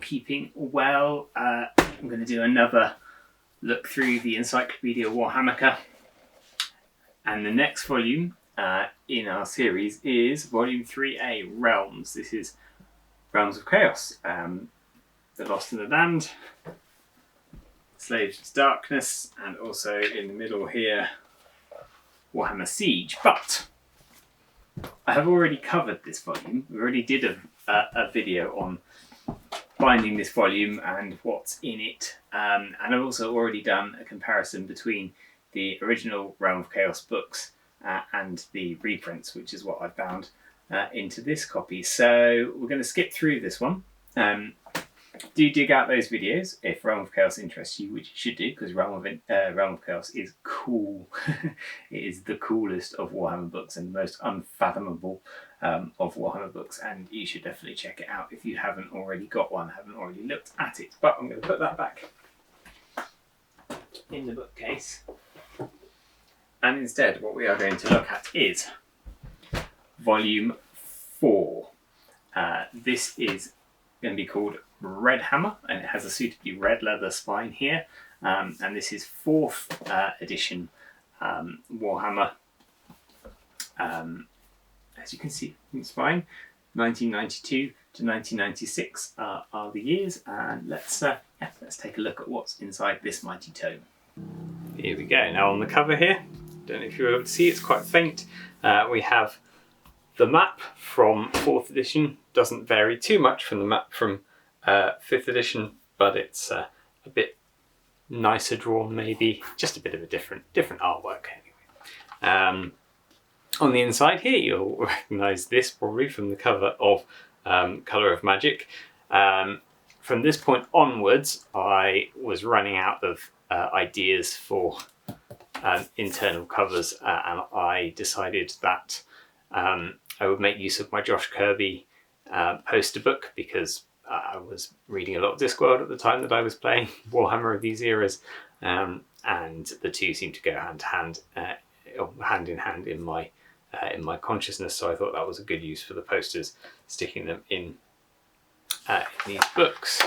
keeping well. I'm going to do another look through the Encyclopaedia Warhammica. And the next volume in our series is Volume 3A, Realms. This is Realms of Chaos, The Lost and the Damned, Slaves to Darkness, and also in the middle here, Warhammer Siege. But I have already covered this volume. We already did a video on binding this volume and what's in it. And I've also already done a comparison between the original Realm of Chaos books and the reprints, which is what I found into this copy. So we're going to skip through this one. Do dig out those videos if Realm of Chaos interests you, which you should do, because Realm of Chaos is cool. It is the coolest of Warhammer books and the most unfathomable of Warhammer books, and you should definitely check it out if you haven't already got one, haven't already looked at it. But I'm going to put that back in the bookcase. And instead, what we are going to look at is Volume 4. This is going to be called Redhammer, and it has a suitably red leather spine here. And this is 4th edition Warhammer. As you can see in the spine, 1992 to 1996 are the years. And let's take a look at what's inside this mighty tome. Here we go. Now on the cover here, don't know if you're able to see, it's quite faint. We have the map from 4th edition. Doesn't vary too much from the map from 5th edition, but it's a bit nicer drawn, maybe just a bit of a different artwork anyway. On the inside here, you'll recognise this probably from the cover of Colour of Magic. From this point onwards, I was running out of ideas for internal covers, and I decided that I would make use of my Josh Kirby poster book, because I was reading a lot of Discworld at the time that I was playing Warhammer of these eras, and the two seemed to go hand in hand in my consciousness. So I thought that was a good use for the posters, sticking them in these books.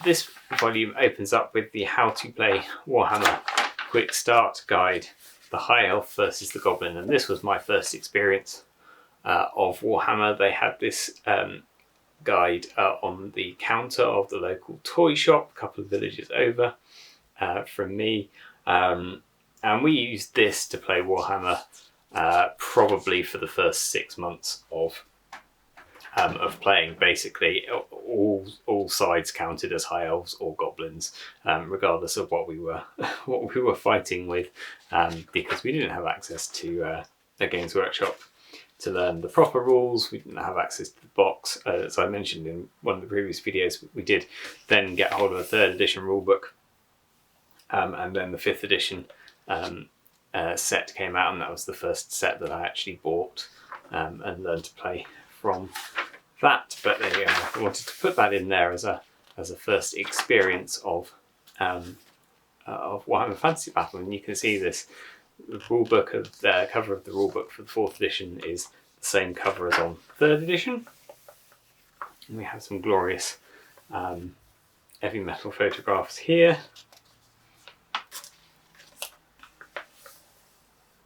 This volume opens up with the How to Play Warhammer Quick Start Guide, the High Elf versus the Goblin, and this was my first experience of Warhammer. They had this guide on the counter of the local toy shop, a couple of villages over from me, and we used this to play Warhammer probably for the first 6 months of playing. Basically, all sides counted as high elves or goblins, regardless of what we were fighting with, because we didn't have access to a Games Workshop to learn the proper rules. We didn't have access to the box. As I mentioned in one of the previous videos, we did then get hold of a 3rd edition rulebook, and then the 5th edition set came out, and that was the first set that I actually bought and learned to play from that. But there you go. I wanted to put that in there as a first experience of Warhammer Fantasy Battle, and you can see this. The rulebook of the cover of the rulebook for the 4th edition is the same cover as on 3rd edition, and we have some glorious heavy metal photographs here,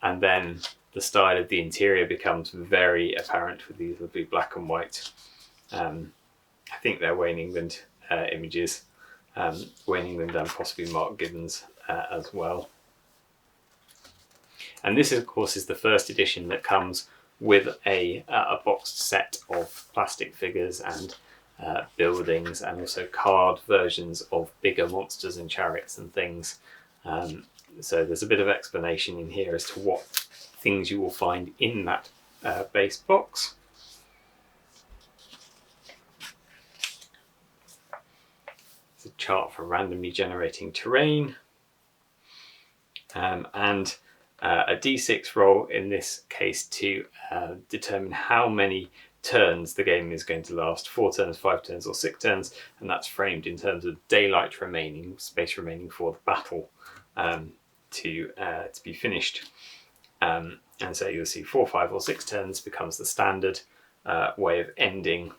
and then the style of the interior becomes very apparent with these lovely black and white. I think they're Wayne England images, Wayne England and possibly Mark Gibbons as well. And this, of course, is the 1st edition that comes with a boxed set of plastic figures and buildings, and also card versions of bigger monsters and chariots and things. So there's a bit of explanation in here as to what things you will find in that base box. It's a chart for randomly generating terrain, and a d6 roll in this case to determine how many turns the game is going to last, 4 turns, 5 turns or 6 turns, and that's framed in terms of daylight remaining, space remaining for the battle to be finished. And so you'll see 4, 5 or 6 turns becomes the standard way of ending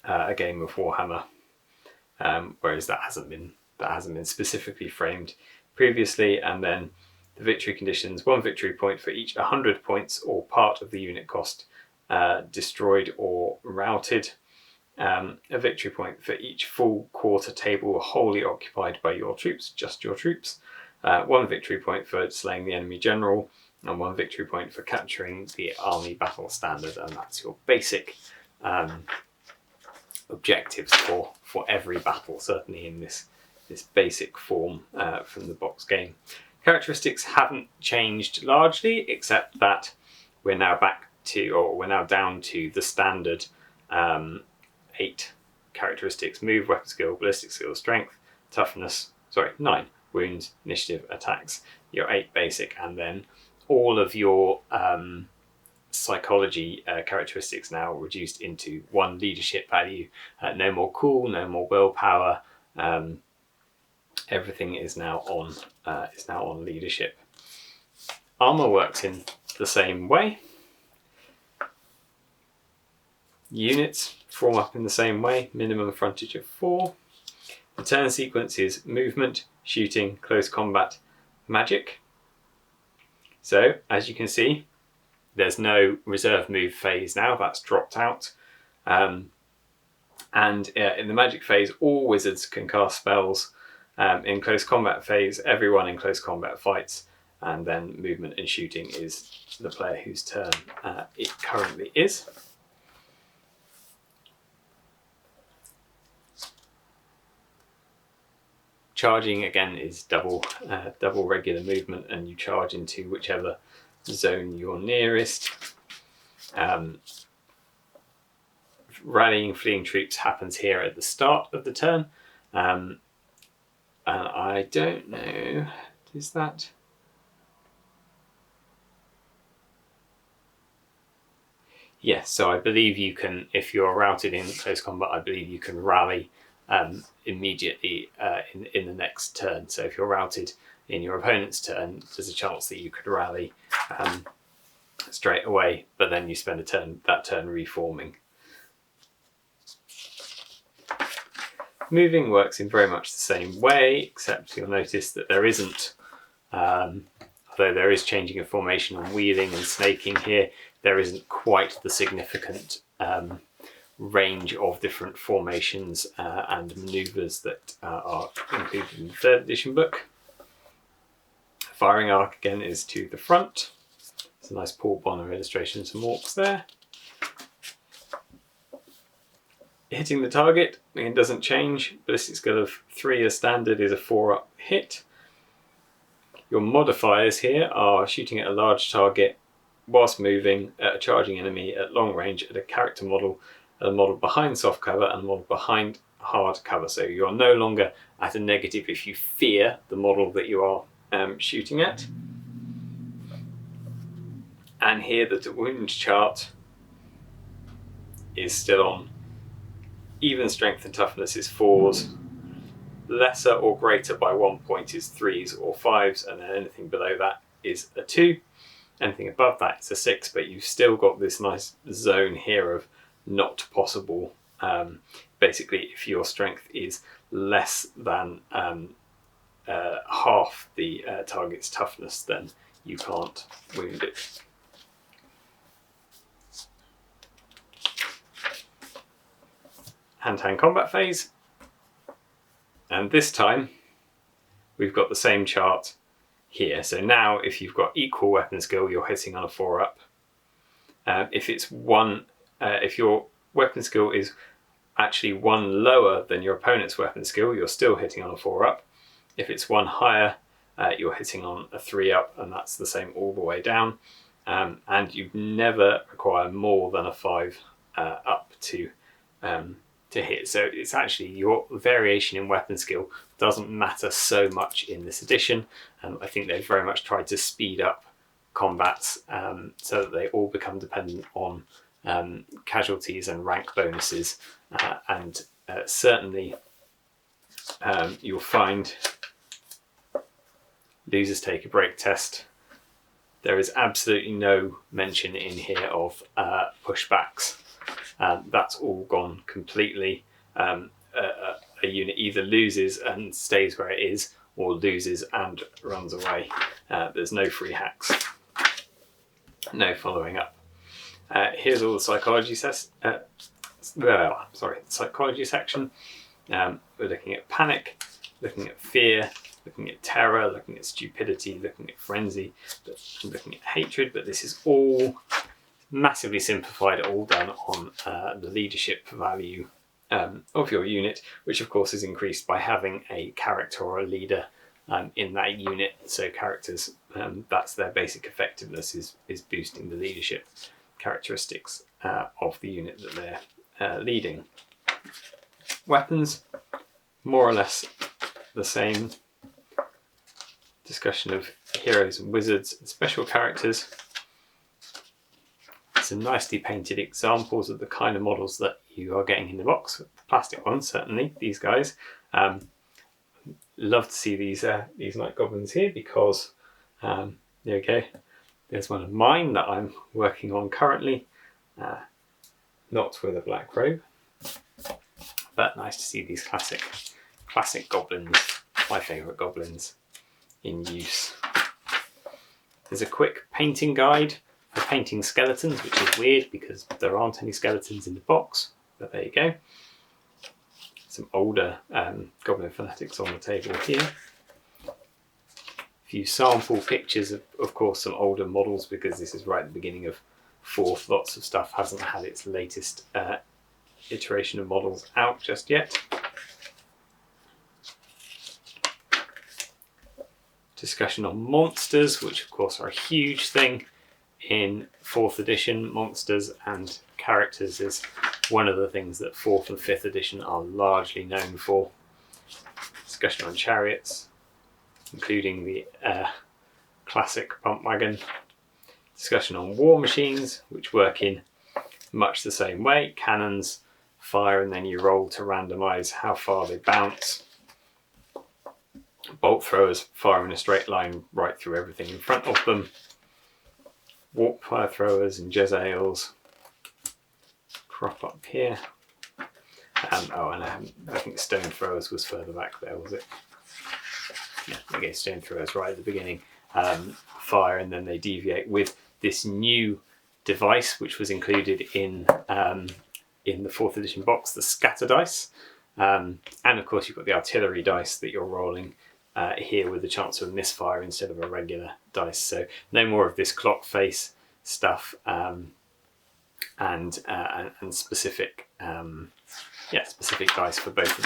a game of Warhammer. whereas that hasn't been specifically framed previously. And then the victory conditions: 1 victory point for each 100 points or part of the unit cost destroyed or routed. A victory point for each full quarter table wholly occupied by your troops, just your troops. 1 victory point for slaying the enemy general, and 1 victory point for capturing the army battle standard. And that's your basic objectives for every battle, certainly in this basic form from the box game. Characteristics haven't changed largely, except that we're now down to the standard 8 characteristics: move, weapon skill, ballistic skill, strength, toughness, 9, wounds, initiative, attacks, your 8 basic, and then all of your psychology characteristics now reduced into 1 leadership value. No more cool, no more willpower. Everything is now on leadership. Armor works in the same way. Units form up in the same way, minimum frontage of 4. The turn sequence is movement, shooting, close combat, magic. So, as you can see, there's no reserve move phase now, that's dropped out. And in the magic phase, all wizards can cast spells. In close combat phase, everyone in close combat fights. And then movement and shooting is the player whose turn it currently is. Charging again is double regular movement, and you charge into whichever zone you're nearest. Rallying fleeing troops happens here at the start of the turn. And I don't know, is that... Yes, so I believe you can, if you're routed in close combat, I believe you can rally immediately in the next turn. So if you're routed in your opponent's turn, there's a chance that you could rally straight away, but then you spend that turn reforming. Moving works in very much the same way, except you'll notice that there isn't, although there is changing of formation and wheeling and snaking here, there isn't quite the significant range of different formations and manoeuvres that are included in the 3rd edition book. Firing arc again is to the front. It's a nice Paul Bonner illustration, some orcs there. Hitting the target, it doesn't change. Ballistic skill of 3 as standard is a 4-up hit. Your modifiers here are shooting at a large target whilst moving, at a charging enemy at long range, at a character model, at a model behind soft cover and a model behind hard cover. So you're no longer at a negative if you fear the model that you are shooting at. And here the wound chart is still on. Even strength and toughness is 4s. Lesser or greater by 1 point is 3s or 5s, and then anything below that is a 2. Anything above that is a 6, but you've still got this nice zone here of not possible. Basically, if your strength is less than half the target's toughness, then you can't wound it. Hand-to-hand combat phase. And this time, we've got the same chart here. So now, if you've got equal weapon skill, you're hitting on a 4-up. If your weapon skill is actually 1 lower than your opponent's weapon skill, you're still hitting on a 4-up. If it's 1 higher, you're hitting on a 3-up, and that's the same all the way down. And you never require more than a 5-up to hit. So it's actually your variation in weapon skill doesn't matter so much in this edition. I think they've very much tried to speed up combats so that they all become dependent on casualties and rank bonuses. And certainly you'll find losers take a break test. There is absolutely no mention in here of pushbacks. That's all gone completely. A a unit either loses and stays where it is, or loses and runs away. There's no free hacks, no following up. Here's all the psychology psychology section. We're looking at panic, looking at fear, looking at terror, looking at stupidity, looking at frenzy, looking at hatred, but this is all massively simplified, all done on the leadership value of your unit, which of course is increased by having a character or a leader in that unit. So characters, that's their basic effectiveness, is boosting the leadership characteristics of the unit that they're leading. Weapons, more or less the same. Discussion of heroes and wizards and special characters. Some nicely painted examples of the kind of models that you are getting in the box. The plastic ones, certainly, these guys. Love to see these night goblins here, because there we go. There's one of mine that I'm working on currently, not with a black robe, but nice to see these classic goblins, my favourite goblins, in use. There's a quick painting guide for painting skeletons, which is weird because there aren't any skeletons in the box, but there you go. Some older Goblin Fanatics on the table here. A few sample pictures of course, some older models, because this is right at the beginning of 4th. Lots of stuff hasn't had its latest iteration of models out just yet. Discussion on monsters, which of course are a huge thing in 4th edition. Monsters and characters is one of the things that 4th and 5th edition are largely known for. Discussion on chariots, including the classic pump wagon. Discussion on war machines, which work in much the same way. Cannons fire and then you roll to randomise how far they bounce. Bolt throwers fire in a straight line right through everything in front of them. Warp fire throwers and Jezzails crop up here. And I think stone throwers was further back there, was it? Yeah, okay, stone throwers right at the beginning. Fire and then they deviate with this new device, which was included in the 4th edition box, the scatter dice. And of course you've got the artillery dice that you're rolling here with the chance of a misfire instead of a regular dice. So no more of this clock face stuff, and specific specific dice for both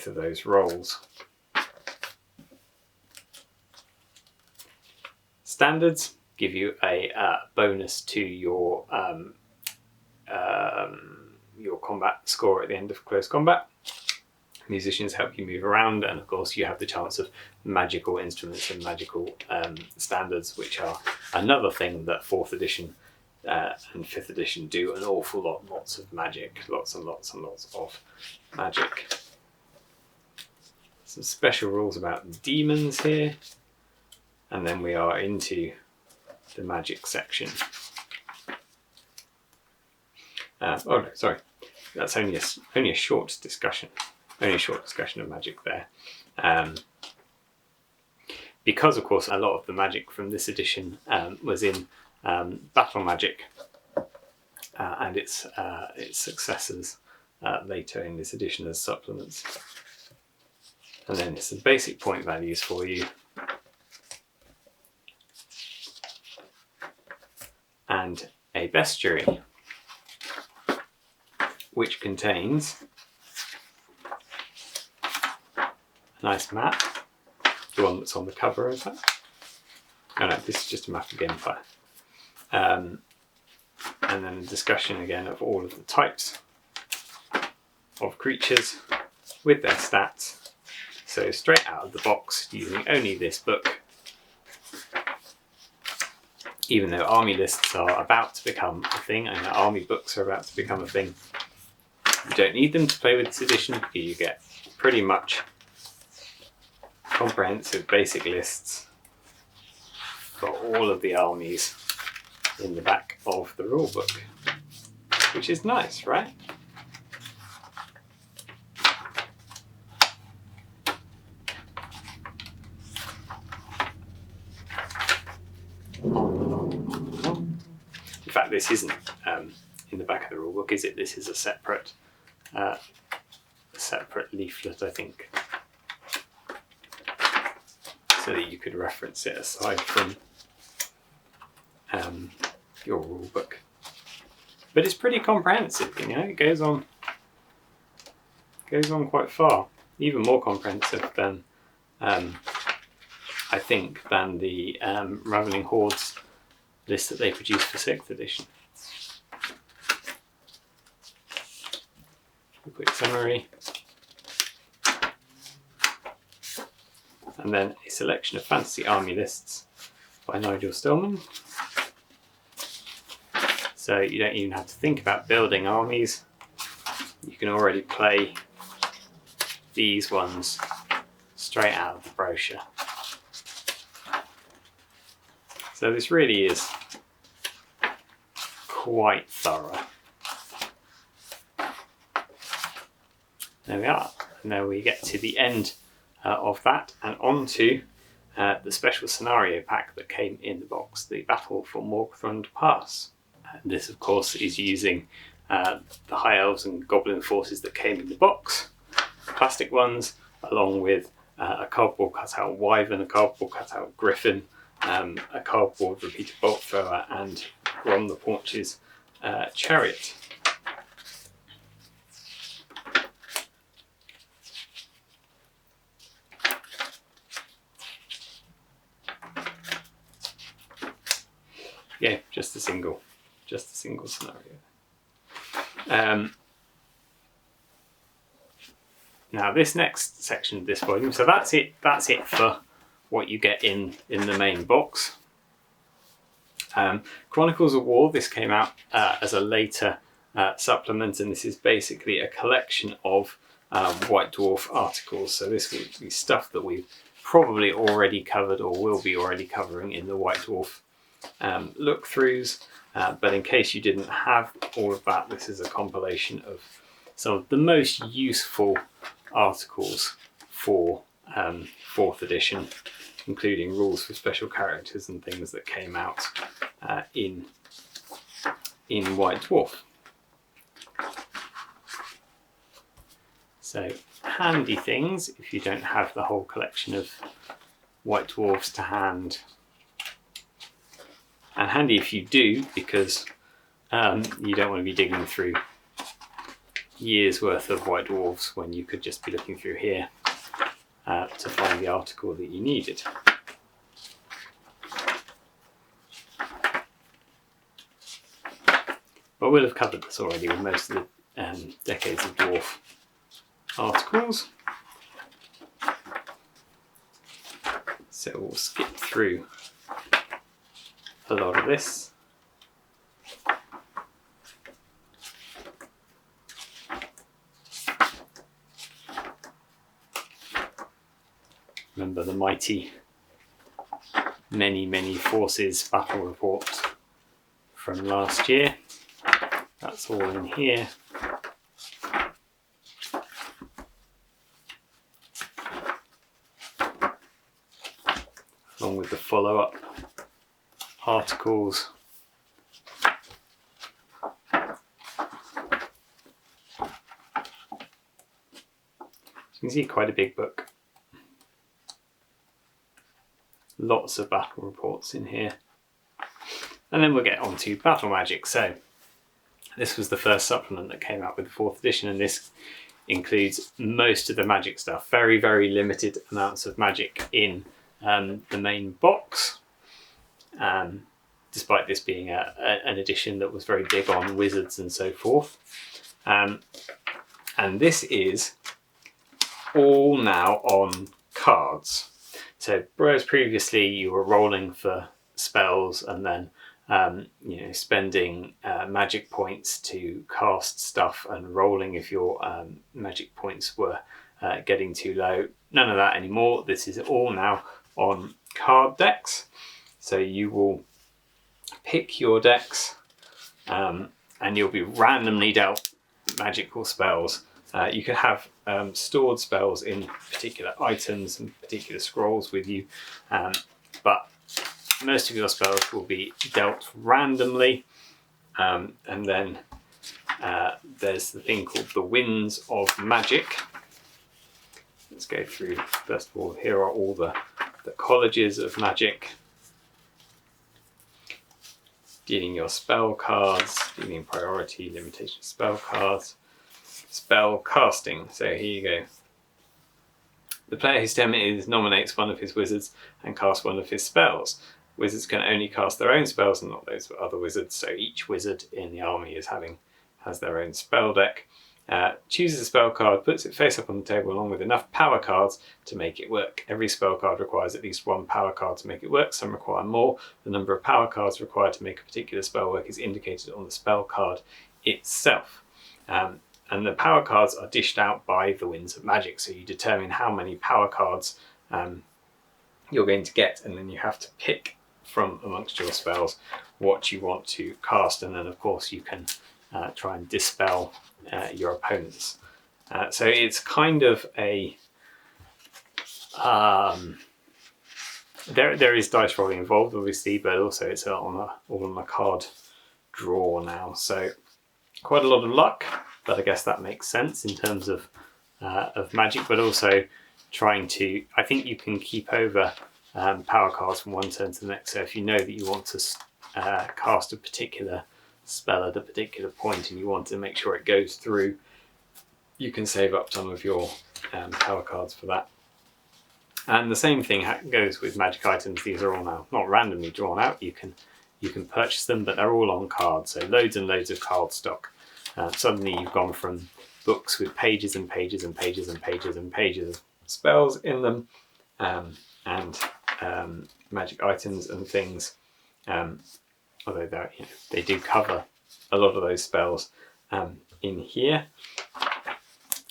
of those rolls. Standards give you a bonus to your combat score at the end of close combat. Musicians help you move around, and of course you have the chance of magical instruments and magical standards, which are another thing that 4th edition and 5th edition do an awful lot. Lots of magic, lots and lots and lots of magic. Some special rules about demons here, and then we are into the magic section. Oh no, sorry, that's only a short discussion. Only a short discussion of magic there. Because of course a lot of the magic from this edition was in battle magic and its successors later in this edition as supplements. And then some basic point values for you. And a bestiary, which contains a nice map, the one that's on the cover, in fact. Oh no, this is just a map of the Empire. And then a discussion again of all of the types of creatures with their stats. So straight out of the box, using only this book, even though army lists are about to become a thing, and army books are about to become a thing, you don't need them to play with this edition. You get pretty much comprehensive basic lists for all of the armies in the back of the rulebook, which is nice, right? fact, this isn't in the back of the rulebook, is it? This is a separate leaflet, I think, so that you could reference it aside from your rulebook. But it's pretty comprehensive, you know. It goes on quite far, even more comprehensive than I think than the Ravening Hordes list that they produced for 6th edition. A quick summary, and then a selection of fantasy army lists by Nigel Stillman. So you don't even have to think about building armies. You can already play these ones straight out of the brochure. So this really is quite thorough. There we are. And now we get to the end of that and on to the special scenario pack that came in the box, the Battle for Morgthrond Pass. And this, of course, is using the High Elves and Goblin forces that came in the box, plastic ones, along with a cardboard cutout Wyvern, a cardboard cutout Griffin, a cardboard repeated bolt thrower, and Ron the Paunch's chariot. Yeah, just a single scenario. Now this next section of this volume, so that's it for what you get in the main box. Chronicles of War, this came out as a later supplement, and this is basically a collection of White Dwarf articles. So this will be stuff that we've probably already covered or will be already covering in the White Dwarf look-throughs, but in case you didn't have all of that, this is a compilation of some of the most useful articles for 4th edition, including rules for special characters and things that came out in White Dwarf. So handy things if you don't have the whole collection of White Dwarfs to hand. And handy if you do, because you don't want to be digging through years worth of White Dwarfs when you could just be looking through here to find the article that you needed. But we'll have covered this already with most of the Decades of Dwarf articles. So we'll skip through a lot of this. Remember the mighty many forces battle report from last year. That's all in here. Along with the follow-up articles. You can see quite a big book. Lots of battle reports in here. And then we'll get on to Battle Magic. So this was the first supplement that came out with the 4th edition, and this includes most of the magic stuff. Very limited amounts of magic in the main box. Despite this being an edition that was very big on wizards and so forth. And this is all now on cards. So whereas previously you were rolling for spells and then spending magic points to cast stuff and rolling if your magic points were getting too low, none of that anymore. This is all now on card decks. So you will pick your decks and you'll be randomly dealt magical spells. You can have stored spells in particular items and particular scrolls with you, but most of your spells will be dealt randomly, And then there's the thing called the Winds of Magic. Let's go through, first of all, here are all the colleges of magic. Dealing your spell cards, dealing priority, limitation spell cards, spell casting. So here you go. The player whose turn it is nominates one of his wizards and casts one of his spells. Wizards can only cast their own spells and not those of other wizards, so each wizard in the army has their own spell deck. Chooses a spell card, puts it face up on the table along with enough power cards to make it work. Every spell card requires at least one power card to make it work. Some require more. The number of power cards required to make a particular spell work is indicated on the spell card itself. And the power cards are dished out by the Winds of Magic, so you determine how many power cards you're going to get, and then you have to pick from amongst your spells what you want to cast, and then of course you can try and dispel your opponents. So it's kind of a there is dice rolling involved, obviously, but also it's all on a card draw now. So quite a lot of luck, but I guess that makes sense in terms of magic. But also trying to, I think you can keep over power cards from one turn to the next. So if you know that you want to cast a particular spell at a particular point and you want to make sure it goes through, you can save up some of your power cards for that. And the same thing goes with magic items. These are all now not randomly drawn out. You can purchase them, but they're all on cards. So loads and loads of card stock. Suddenly you've gone from books with pages and pages and pages and pages and pages of spells in them, and magic items and things. Although they do cover a lot of those spells in here,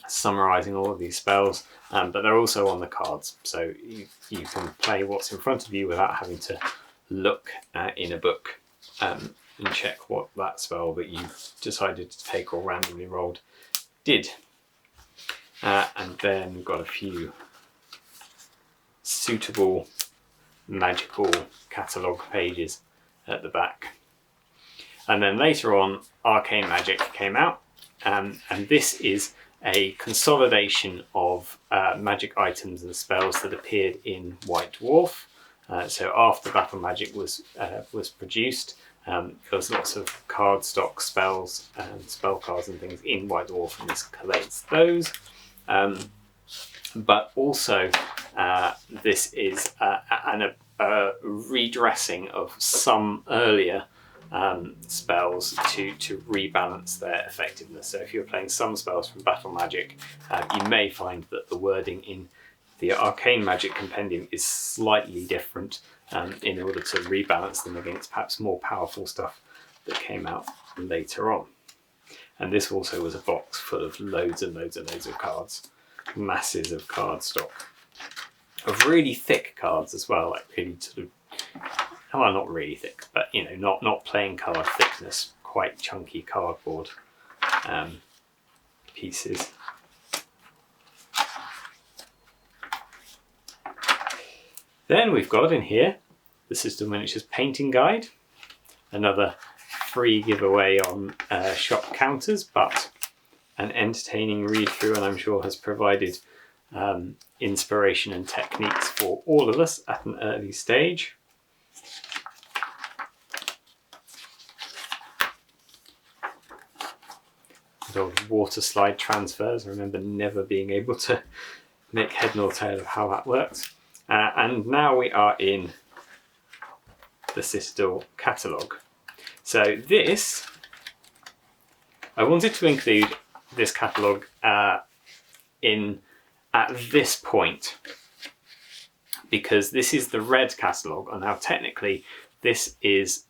summarising all of these spells, but they're also on the cards, so you can play what's in front of you without having to look in a book and check what that spell that you decided to take or randomly rolled did. And then we've got a few suitable magical catalogue pages at the back. And then later on, Arcane Magic came out, and this is a consolidation of magic items and spells that appeared in White Dwarf. So after Battle Magic was produced, there was lots of card stock spells and spell cards and things in White Dwarf, and this collates those. But also, this is a redressing of some earlier spells to rebalance their effectiveness. So if you're playing some spells from Battle Magic, you may find that the wording in the Arcane Magic Compendium is slightly different in order to rebalance them against perhaps more powerful stuff that came out later on. And this also was a box full of loads and loads and loads of cards, masses of card stock, of really thick cards as well, like really sort of, well, not really thick, but not playing card thickness, quite chunky cardboard pieces. Then we've got in here the System Miniatures Painting Guide, another free giveaway on shop counters, but an entertaining read through, and I'm sure has provided inspiration and techniques for all of us at an early stage. Old water slide transfers. I remember never being able to make head nor tail of how that works. And now we are in the Citadel catalogue. So this, I wanted to include this catalogue at this point, because this is the red catalogue, and now technically this is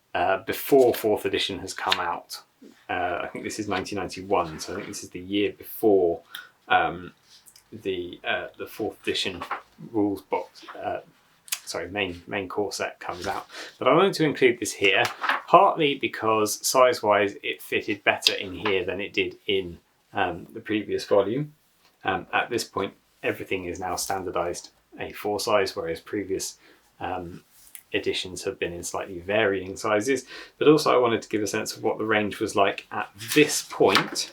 before 4th edition has come out. I think this is 1991, so I think this is the year before the 4th edition rules box, main core set comes out. But I wanted to include this here, partly because size-wise it fitted better in here than it did in the previous volume. At this point, everything is now standardised A4 size, whereas previous editions have been in slightly varying sizes, but also I wanted to give a sense of what the range was like at this point,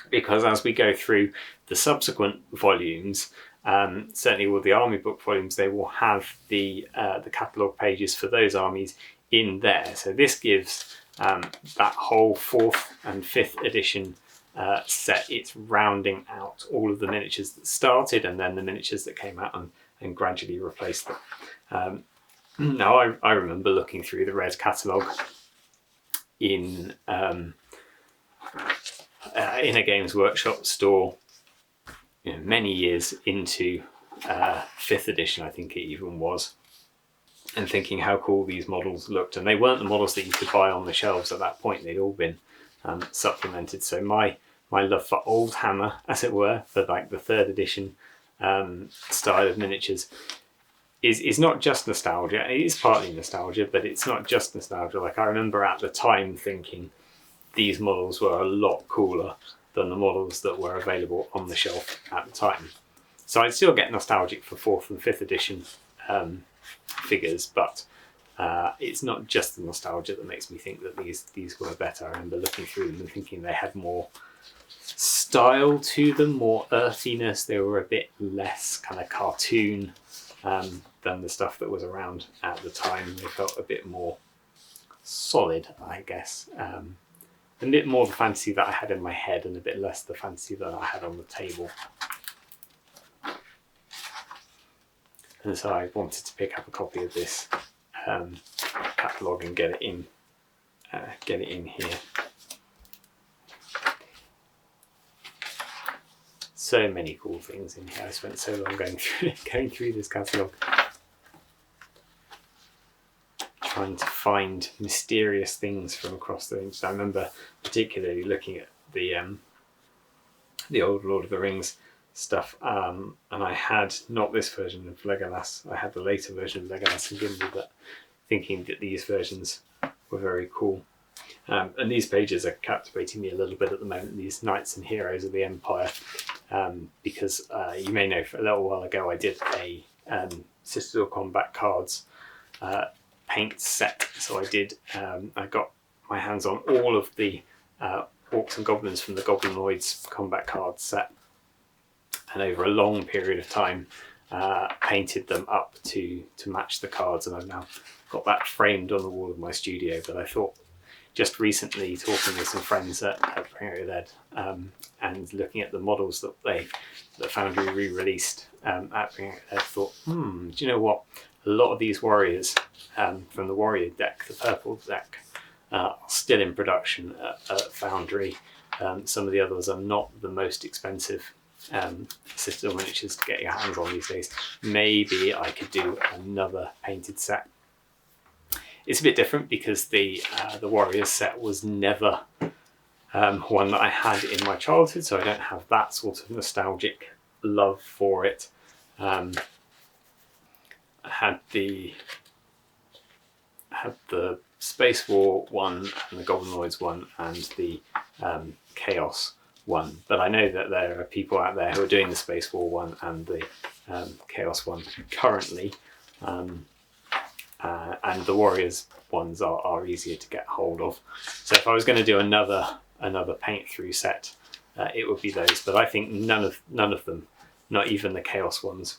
because as we go through the subsequent volumes, certainly with the army book volumes, they will have the catalogue pages for those armies in there. So this gives that whole 4th and 5th edition set, it's rounding out all of the miniatures that started and then the miniatures that came out and gradually replaced them. Now I remember looking through the Red catalogue in a Games Workshop store, many years into 5th edition, I think it even was, and thinking how cool these models looked. And they weren't the models that you could buy on the shelves at that point, they'd all been supplemented. So my love for old Hammer, as it were, for like the 3rd edition style of miniatures is not just nostalgia. It is partly nostalgia, but it's not just nostalgia. Like, I remember at the time thinking these models were a lot cooler than the models that were available on the shelf at the time. So I'd still get nostalgic for 4th and 5th edition figures, but it's not just the nostalgia that makes me think that these were better. I remember looking through them and thinking they had more style to them, more earthiness. They were a bit less kind of cartoon than the stuff that was around at the time. They felt a bit more solid, I guess. A bit more the fantasy that I had in my head and a bit less the fantasy that I had on the table. And so I wanted to pick up a copy of this catalogue and get it in here. So many cool things in here. I spent so long going through this catalogue, trying to find mysterious things from across the range. I remember particularly looking at the old Lord of the Rings stuff, and I had not this version of Legolas, I had the later version of Legolas and Gimli, but thinking that these versions were very cool. And these pages are captivating me a little bit at the moment, these Knights and Heroes of the Empire, because you may know, for a little while ago I did a Citadel Combat Cards paint set. So I got my hands on all of the Orcs and Goblins from the Goblinoids Combat Cards set, and over a long period of time painted them up to match the cards, and I've now got that framed on the wall of my studio. But I thought, just recently talking with some friends at Bring It Ed, and looking at the models that Foundry re-released at Bring It Ed, thought, do you know what? A lot of these warriors from the Warrior deck, the purple deck, are still in production at Foundry. Some of the others are not the most expensive Citadel miniatures to get your hands on these days. Maybe I could do another painted set. It's a bit different because the Warriors set was never one that I had in my childhood, so I don't have that sort of nostalgic love for it. I had the Space War one and the Goblinoids one and the Chaos one, but I know that there are people out there who are doing the Space War one and the Chaos one currently, and the Warriors ones are easier to get hold of. So if I was going to do another paint through set, it would be those. But I think none of them, not even the Chaos ones,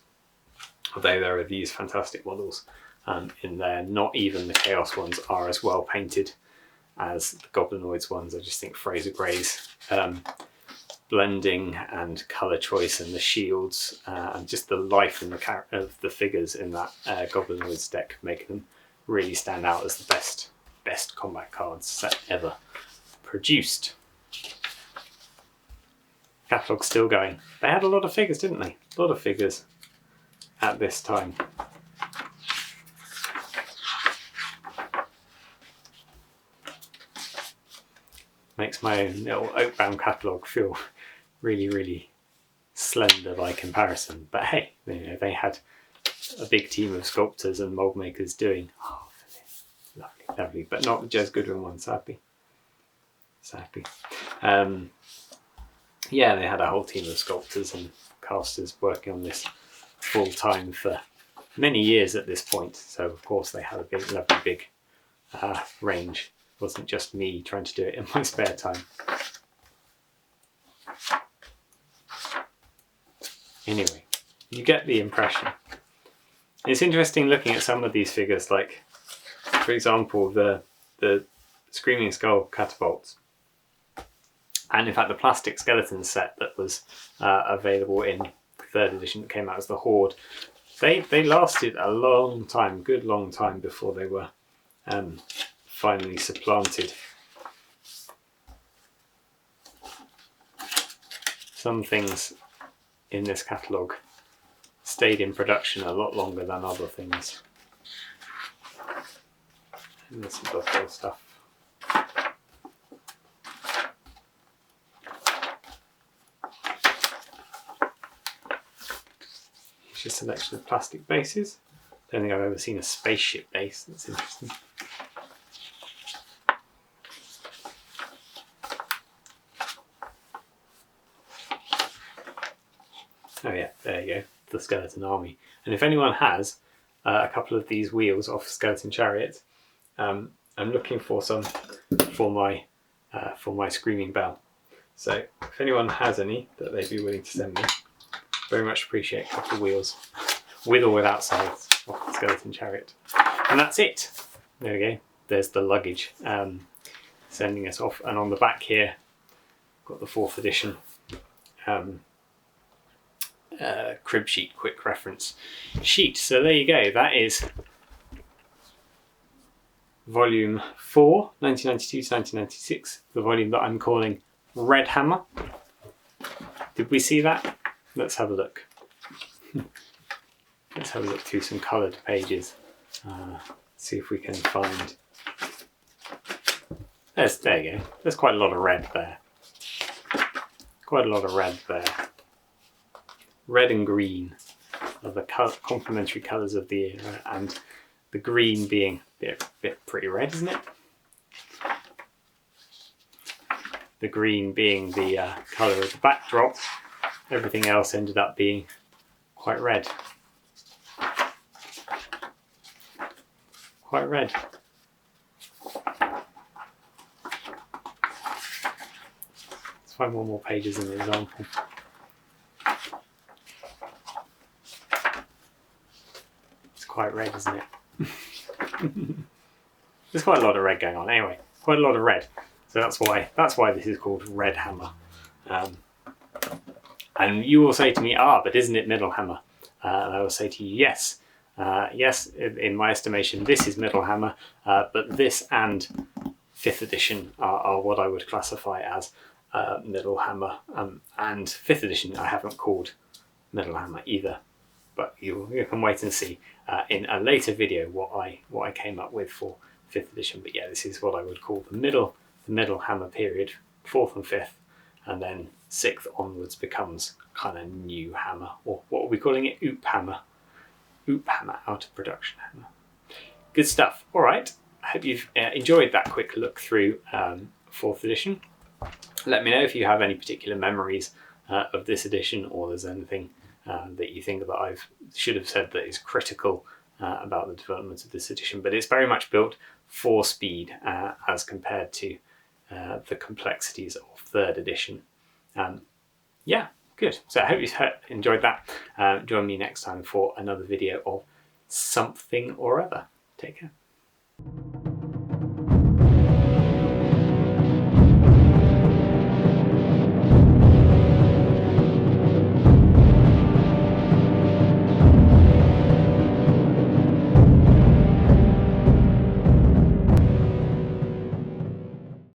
although there are these fantastic models in there, not even the Chaos ones are as well painted as the Goblinoids ones. I just think Fraser Gray's blending and colour choice and the shields and just the life in of the figures in that Goblinoids deck make them really stand out as the best combat cards set ever produced. Catalogue's still going. They had a lot of figures, didn't they? A lot of figures at this time. Makes my own little Oakbound catalogue feel really, really slender by comparison. But hey, they had a big team of sculptors and mold makers doing. Oh, lovely. But not the Jez Goodwin one, sadly. Yeah, they had a whole team of sculptors and casters working on this full time for many years at this point, so of course they had a big, lovely big range. It wasn't just me trying to do it in my spare time. Anyway, you get the impression. It's interesting looking at some of these figures, like, for example, the Screaming Skull catapults. And in fact, the plastic skeleton set that was available in the 3rd edition that came out as the Horde, they lasted a long time, good long time, before they were finally supplanted. Some things in this catalogue stayed in production a lot longer than other things. And there's some Blood Bowl stuff. It's just a selection of plastic bases. Don't think I've ever seen a spaceship base. That's interesting. Oh yeah, there you go, the Skeleton Army. And if anyone has a couple of these wheels off Skeleton Chariot, I'm looking for some for my Screaming Bell. So if anyone has any that they'd be willing to send me, very much appreciate a couple of wheels, with or without sides, off the Skeleton Chariot. And that's it. There we go. There's the luggage sending us off. And on the back here, got the 4th edition crib sheet, quick reference sheet. So there you go. That is volume 4, 1992 to 1996, the volume that I'm calling Redhammer. Did we see that? Let's have a look. Let's have a look through some coloured pages. See if we can find... There you go. There's quite a lot of red there. Quite a lot of red there. Red and green are the complementary colours of the era, and the green being a bit pretty red, isn't it? The green being the colour of the backdrop. Everything else ended up being quite red. Quite red. Let's find one more page as an example. It's quite red, isn't it? There's quite a lot of red going on. Anyway, quite a lot of red. So that's why this is called Redhammer. And you will say to me, but isn't it Middlehammer? And I will say to you, yes. Yes, in my estimation, this is Middlehammer, but this and 5th edition are what I would classify as Middlehammer. And 5th edition I haven't called Middlehammer either. But you can wait and see in a later video what I came up with for 5th edition. But yeah, this is what I would call the Middlehammer period, 4th and 5th, and then 6th onwards becomes kind of new hammer, or what are we calling it? Oop hammer. Oop hammer, out of production hammer. Good stuff. All right, I hope you've enjoyed that quick look through 4th edition. Let me know if you have any particular memories of this edition, or there's anything that you think that I should have said that is critical about the development of this edition. But it's very much built for speed as compared to the complexities of 3rd edition. Yeah, good. So I hope you enjoyed that. Join me next time for another video of something or other. Take care.